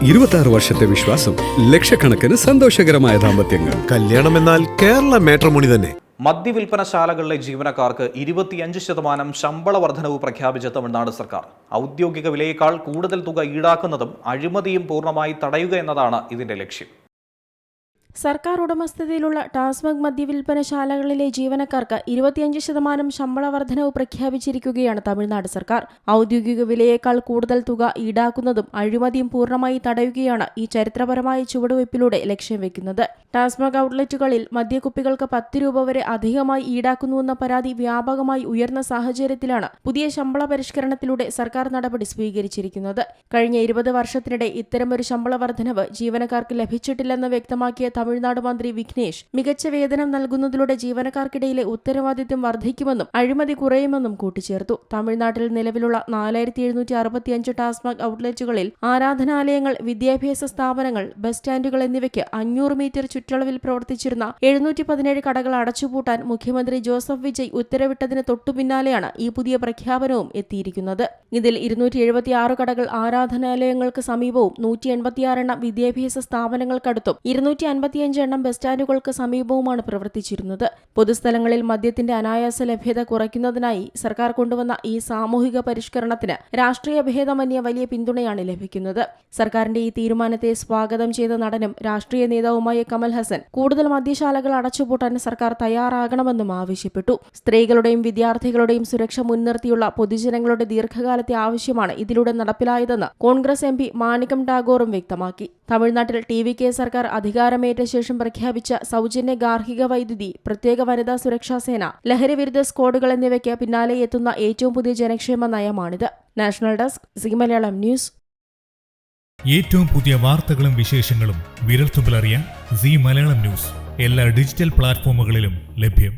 26 വർഷത്തെ വിശ്വാസം, ലക്ഷക്കണക്കിന് സന്തോഷകരമായ ദാമ്പത്യങ്ങൾ. കല്യാണം എന്നാൽ കേരള മാട്രിമോണി തന്നെ. മദ്യവിൽപ്പനശാലകളിലെ ജീവനക്കാർക്ക് 25% ശമ്പള വർധനവ് പ്രഖ്യാപിച്ച തമിഴ്നാട് സർക്കാർ. ഔദ്യോഗിക വിലയേക്കാൾ കൂടുതൽ തുക ഈടാക്കുന്നതും അഴിമതിയും പൂർണ്ണമായി തടയുക എന്നതാണ് ഇതിന്റെ ലക്ഷ്യം. സർക്കാർ ഉടമസ്ഥതയിലുള്ള ടാസ്മാഗ് മദ്യവിൽപ്പനശാലകളിലെ ജീവനക്കാർക്ക് 25% ശമ്പള വർധനവ് പ്രഖ്യാപിച്ചിരിക്കുകയാണ് തമിഴ്നാട് സർക്കാർ. ഔദ്യോഗിക വിലയേക്കാൾ കൂടുതൽ തുക ഈടാക്കുന്നതും അഴിമതിയും പൂർണ്ണമായി തടയുകയാണ് ഈ ചരിത്രപരമായ ചുവടുവയ്പിലൂടെ ലക്ഷ്യം വെക്കുന്നത്. ടാസ്മാഗ് ഔട്ട്ലെറ്റുകളിൽ മദ്യക്കുപ്പികൾക്ക് 10 രൂപ വരെ അധികമായി ഈടാക്കുന്നുവെന്ന പരാതി വ്യാപകമായി ഉയർന്ന സാഹചര്യത്തിലാണ് പുതിയ ശമ്പള പരിഷ്കരണത്തിലൂടെ സർക്കാർ നടപടി സ്വീകരിച്ചിരിക്കുന്നത്. കഴിഞ്ഞ 20 വർഷത്തിനിടെ ഇത്തരമൊരു ശമ്പള വർധനവ് ജീവനക്കാർക്ക് ലഭിച്ചിട്ടില്ലെന്ന് വ്യക്തമാക്കിയ തമിഴ്നാട് മന്ത്രി വിഘ്നേഷ്, മികച്ച വേതനം നൽകുന്നതിലൂടെ ജീവനക്കാർക്കിടയിലെ ഉത്തരവാദിത്വം വർദ്ധിക്കുമെന്നും അഴിമതി കുറയുമെന്നും കൂട്ടിച്ചേർത്തു. തമിഴ്നാട്ടിൽ നിലവിലുള്ള 4765 ടാസ്മാഗ് ഔട്ട്ലെറ്റുകളിൽ ആരാധനാലയങ്ങൾ, വിദ്യാഭ്യാസ സ്ഥാപനങ്ങൾ, ബസ് സ്റ്റാൻഡുകൾ എന്നിവയ്ക്ക് 500 മീറ്റർ ചുറ്റളവിൽ പ്രവർത്തിച്ചിരുന്ന 717 കടകൾ അടച്ചുപൂട്ടാൻ മുഖ്യമന്ത്രി ജോസഫ് വിജയ് ഉത്തരവിട്ടതിന് തൊട്ടുപിന്നാലെയാണ് ഈ പുതിയ പ്രഖ്യാപനവും എത്തിയിരിക്കുന്നത്. ഇതിൽ 276 കടകൾ ആരാധനാലയങ്ങൾക്ക് സമീപവും 186 എണ്ണം വിദ്യാഭ്യാസ സ്ഥാപനങ്ങൾക്കടുത്തും 255 എണ്ണം ബസ് സ്റ്റാൻഡുകൾക്ക് സമീപവുമാണ് പ്രവർത്തിച്ചിരുന്നത്. പൊതുസ്ഥലങ്ങളിൽ മദ്യത്തിന്റെ അനായാസ ലഭ്യത കുറയ്ക്കുന്നതിനായി സർക്കാർ കൊണ്ടുവന്ന ഈ സാമൂഹിക പരിഷ്കരണത്തിന് രാഷ്ട്രീയ ഭേദമന്യേ വലിയ പിന്തുണയാണ് ലഭിക്കുന്നത്. സർക്കാരിന്റെ ഈ തീരുമാനത്തെ സ്വാഗതം ചെയ്ത നടനും രാഷ്ട്രീയ നേതാവുമായ കമൽ ഹസൻ കൂടുതൽ മദ്യശാലകൾ അടച്ചുപൂട്ടാൻ സർക്കാർ തയ്യാറാകണമെന്നും ആവശ്യപ്പെട്ടു. സ്ത്രീകളുടെയും വിദ്യാർത്ഥികളുടെയും സുരക്ഷ മുൻനിർത്തിയുള്ള പൊതുജനങ്ങളുടെ ദീർഘകാലത്തെ ആവശ്യമാണ് ഇതിലൂടെ നടപ്പിലായതെന്ന് കോൺഗ്രസ് MP മാണിക്കം ടാഗോറും വ്യക്തമാക്കി. തമിഴ്നാട്ടിൽ TVK സർക്കാർ അധികാരമേറ്റ ശേഷം പ്രഖ്യാപിച്ച സൗജന്യ ഗാർഹിക വൈദ്യുതി, പ്രത്യേക വനിതാ സുരക്ഷാ സേന, ലഹരിവിരുദ്ധ സ്ക്വാഡുകൾ എന്നിവയ്ക്ക് പിന്നാലെ എത്തുന്ന ഏറ്റവും പുതിയ ജനക്ഷേമ നയമാണിത്. National desk, Zee Malayalam news. ഏറ്റവും പുതിയ വാർത്തകളും വിശേഷങ്ങളും വിരൽത്തുമ്പിലറിയാൻ സീ മലയാളം ന്യൂസ് എല്ലാ ഡിജിറ്റൽ പ്ലാറ്റ്ഫോമുകളിലും ലഭ്യം.